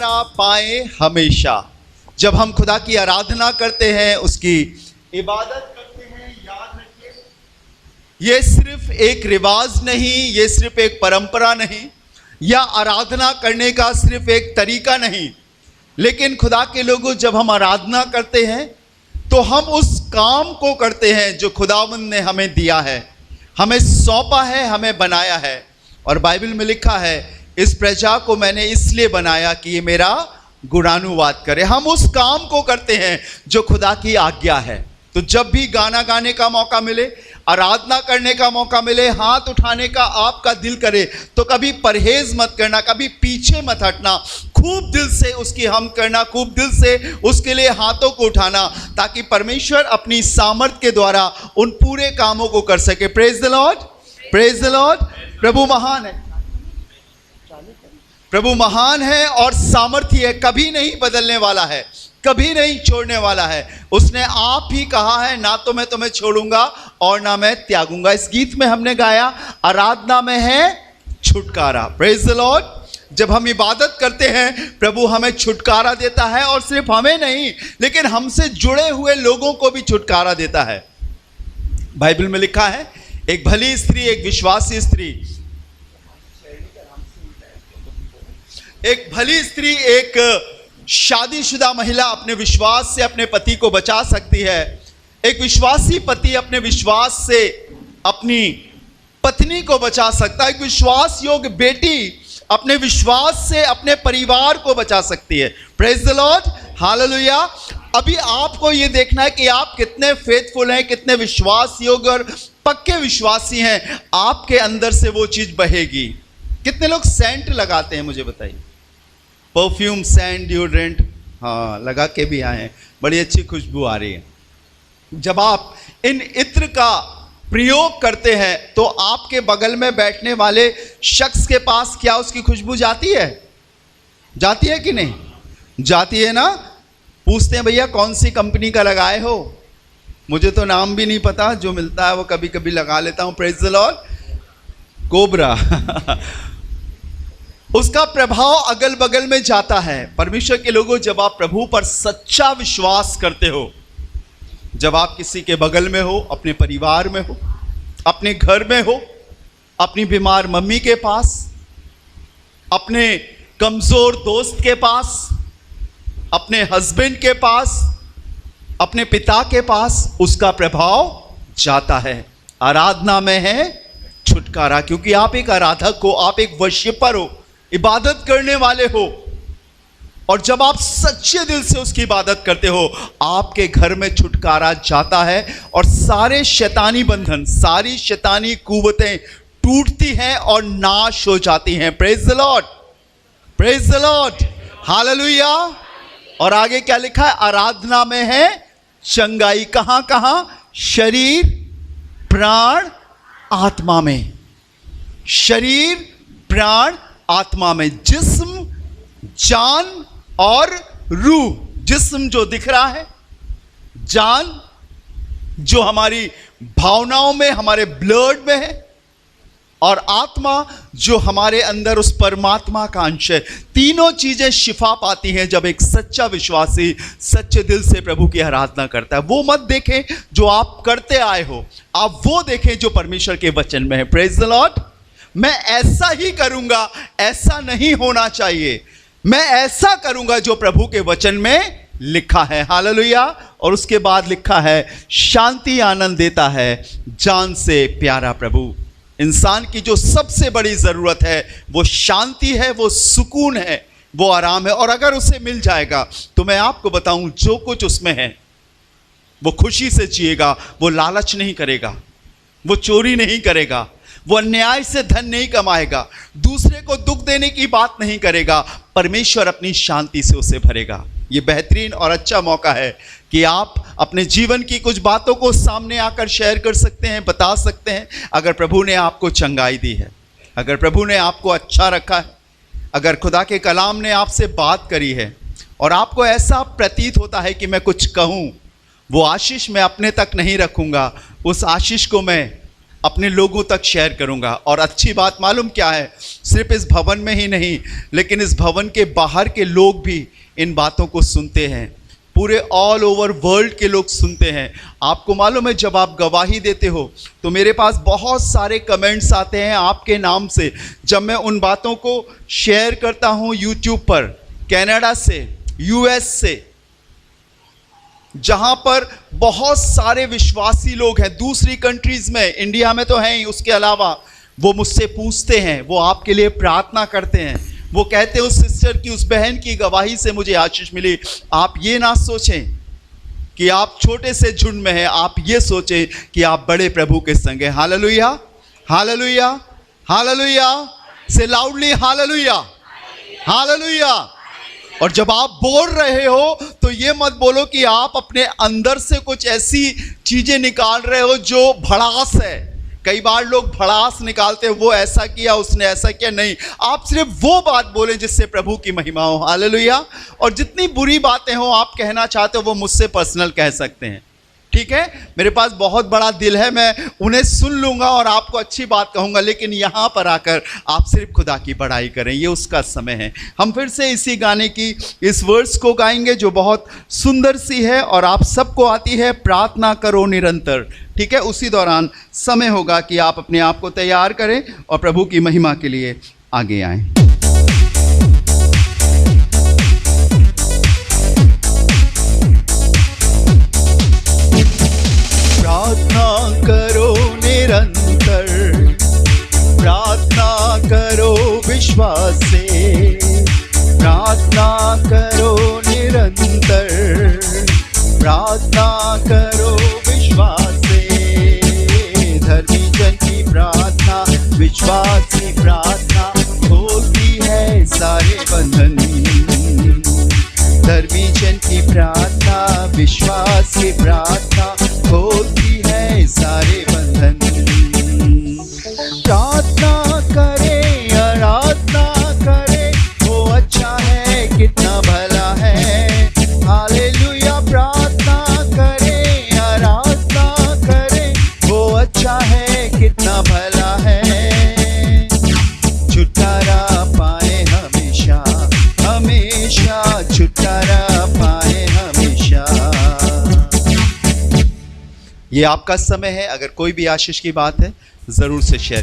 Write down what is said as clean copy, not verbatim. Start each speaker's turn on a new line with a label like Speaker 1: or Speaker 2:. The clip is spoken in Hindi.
Speaker 1: छुटकारा पाए हमेशा। जब हम खुदा की आराधना करते हैं, उसकी इबादत करते हैं, याद रखिए ये सिर्फ एक रिवाज नहीं, ये सिर्फ एक परंपरा नहीं, या आराधना करने का सिर्फ एक तरीका नहीं, लेकिन खुदा के लोगों जब हम आराधना करते हैं तो हम उस काम को करते हैं जो खुदावंद ने हमें दिया है, हमें सौंपा है, हमें बनाया है। और बाइबल में लिखा है, इस प्रजा को मैंने इसलिए बनाया कि ये मेरा गुणानुवाद करे। हम उस काम को करते हैं जो खुदा की आज्ञा है। तो जब भी गाना गाने का मौका मिले, आराधना करने का मौका मिले, हाथ उठाने का आपका दिल करे, तो कभी परहेज मत करना, कभी पीछे मत हटना, खूब दिल से उसकी हम करना, खूब दिल से उसके लिए हाथों को उठाना, ताकि परमेश्वर अपनी सामर्थ के द्वारा उन पूरे कामों को कर सके। Praise the Lord, praise the Lord. प्रभु महान है, प्रभु महान है और सामर्थी है, कभी नहीं बदलने वाला है, कभी नहीं छोड़ने वाला है। उसने आप ही कहा है, ना तो मैं तुम्हें छोड़ूंगा और ना मैं त्यागूंगा। इस गीत में हमने गाया, आराधना में है छुटकारा। Praise the Lord. जब हम इबादत करते हैं, प्रभु हमें छुटकारा देता है, और सिर्फ हमें नहीं, लेकिन हमसे जुड़े हुए लोगों को भी छुटकारा देता है। बाइबल में लिखा है, एक भली स्त्री, एक विश्वासी स्त्री, एक भली स्त्री, एक शादीशुदा महिला अपने विश्वास से अपने पति को बचा सकती है। एक विश्वासी पति अपने विश्वास से अपनी पत्नी को बचा सकता है। एक विश्वास योग्य बेटी अपने विश्वास से अपने परिवार को बचा सकती है। Praise the Lord, hallelujah. अभी आपको ये देखना है कि आप कितने फेथफुल हैं, कितने विश्वास योग्य और पक्के विश्वासी हैं। आपके अंदर से वो चीज बहेगी। कितने लोग सेंट लगाते हैं, मुझे बताइए? परफ्यूम, सैंड, डिओड्रेंट, हाँ लगा के भी आए हैं, बड़ी अच्छी खुशबू आ रही है। जब आप इन इत्र का प्रयोग करते हैं तो आपके बगल में बैठने वाले शख्स के पास क्या उसकी खुशबू जाती है? जाती है कि नहीं? जाती है ना। पूछते हैं, भैया कौन सी कंपनी का लगाए हो? मुझे तो नाम भी नहीं पता, जो मिलता है वो कभी कभी लगा लेता हूं। Praise the Lord. कोबरा उसका प्रभाव अगल बगल में जाता है। परमेश्वर के लोगों, जब आप प्रभु पर सच्चा विश्वास करते हो, जब आप किसी के बगल में हो, अपने परिवार में हो, अपने घर में हो, अपनी बीमार मम्मी के पास, अपने कमजोर दोस्त के पास, अपने हस्बैंड के पास, अपने पिता के पास, उसका प्रभाव जाता है। आराधना में है छुटकारा, क्योंकि आप एक आराधक हो, आप एक वर्शिपर हो, इबादत करने वाले हो। और जब आप सच्चे दिल से उसकी इबादत करते हो, आपके घर में छुटकारा जाता है और सारे शैतानी बंधन, सारी शैतानी कुव्वतें टूटती हैं और नाश हो जाती हैं। Praise the Lord, praise the Lord, hallelujah. और आगे क्या लिखा है? आराधना में है चंगाई। कहां कहां? शरीर, प्राण, आत्मा में। शरीर, प्राण, आत्मा में। जिस्म, जान और रूह। जिस्म जो दिख रहा है, जान जो हमारी भावनाओं में, हमारे ब्लड में है, और आत्मा जो हमारे अंदर उस परमात्मा का अंश है। तीनों चीजें शिफा पाती हैं जब एक सच्चा विश्वासी सच्चे दिल से प्रभु की आराधना करता है। वो मत देखें जो आप करते आए हो, आप वो देखें जो परमेश्वर के वचन में है। Praise the Lord. मैं ऐसा ही करूंगा, ऐसा नहीं होना चाहिए। मैं ऐसा करूंगा जो प्रभु के वचन में लिखा है। हालेलुया। और उसके बाद लिखा है, शांति आनंद देता है जान से प्यारा प्रभु। इंसान की जो सबसे बड़ी जरूरत है वो शांति है, वो सुकून है, वो आराम है। और अगर उसे मिल जाएगा तो मैं आपको बताऊं, जो कुछ उसमें है वो खुशी से जिएगा। वो लालच नहीं करेगा, वो चोरी नहीं करेगा, वो अन्याय से धन नहीं कमाएगा, दूसरे को दुख देने की बात नहीं करेगा। परमेश्वर अपनी शांति से उसे भरेगा। ये बेहतरीन और अच्छा मौका है कि आप अपने जीवन की कुछ बातों को सामने आकर शेयर कर सकते हैं, बता सकते हैं। अगर प्रभु ने आपको चंगाई दी है, अगर प्रभु ने आपको अच्छा रखा है, अगर खुदा के कलाम ने आपसे बात करी है और आपको ऐसा प्रतीत होता है कि मैं कुछ कहूँ, वो आशीष मैं अपने तक नहीं रखूँगा, उस आशीष को मैं अपने लोगों तक शेयर करूंगा। और अच्छी बात मालूम क्या है, सिर्फ इस भवन में ही नहीं लेकिन इस भवन के बाहर के लोग भी इन बातों को सुनते हैं। पूरे ऑल ओवर वर्ल्ड के लोग सुनते हैं। आपको मालूम है, जब आप गवाही देते हो तो मेरे पास बहुत सारे कमेंट्स आते हैं आपके नाम से। जब मैं उन बातों को शेयर करता हूं यूट्यूब पर, कनाडा से, यूएस से, जहां पर बहुत सारे विश्वासी लोग हैं, दूसरी कंट्रीज में, इंडिया में तो हैं ही, उसके अलावा वो मुझसे पूछते हैं, वो आपके लिए प्रार्थना करते हैं। वो कहते हैं उस सिस्टर की, उस बहन की गवाही से मुझे आशीष मिली। आप ये ना सोचें कि आप छोटे से झुंड में हैं, आप ये सोचें कि आप बड़े प्रभु के संग हैं। हालेलुया, हालेलुया, हालेलुया, से लाउडली हालेलुया, हालेलुया। और जब आप बोल रहे हो तो ये मत बोलो कि आप अपने अंदर से कुछ ऐसी चीजें निकाल रहे हो जो भड़ास है। कई बार लोग भड़ास निकालते हैं, वो ऐसा किया, उसने ऐसा किया। नहीं, आप सिर्फ वो बात बोलें जिससे प्रभु की महिमा हो। हालेलुया। और जितनी बुरी बातें हो आप कहना चाहते हो वो मुझसे पर्सनल कह सकते हैं, ठीक है। मेरे पास बहुत बड़ा दिल है, मैं उन्हें सुन लूंगा और आपको अच्छी बात कहूंगा। लेकिन यहाँ पर आकर आप सिर्फ खुदा की बड़ाई करें, ये उसका समय है। हम फिर से इसी गाने की इस वर्स को गाएंगे जो बहुत सुंदर सी है और आप सबको आती है, प्रार्थना करो निरंतर, ठीक है। उसी दौरान समय होगा कि आप अपने आप को तैयार करें और प्रभु की महिमा के लिए आगे आएं। प्रार्थना करो निरंतर, प्रार्थना करो विश्वास से, प्रार्थना करो निरंतर, प्रार्थना करो विश्वास से। धर्मी जन की प्रार्थना, विश्वास की प्रार्थना खोलती है सारे बंधन। धर्मी जन की प्रार्थना, विश्वास की प्रार्थना खोलती है सारे बंधन। प्रार्थना करे, आराधना करे, वो अच्छा है, कितना भला है। हालेलुया। प्रार्थना करे, आराधना करे, वो अच्छा है, कितना भला है। छुटकारा पाए हमेशा, हमेशा छुटकारा पाए हमेशा। ये आपका समय है। अगर कोई भी आशीष की बात है ज़रूर से शेयर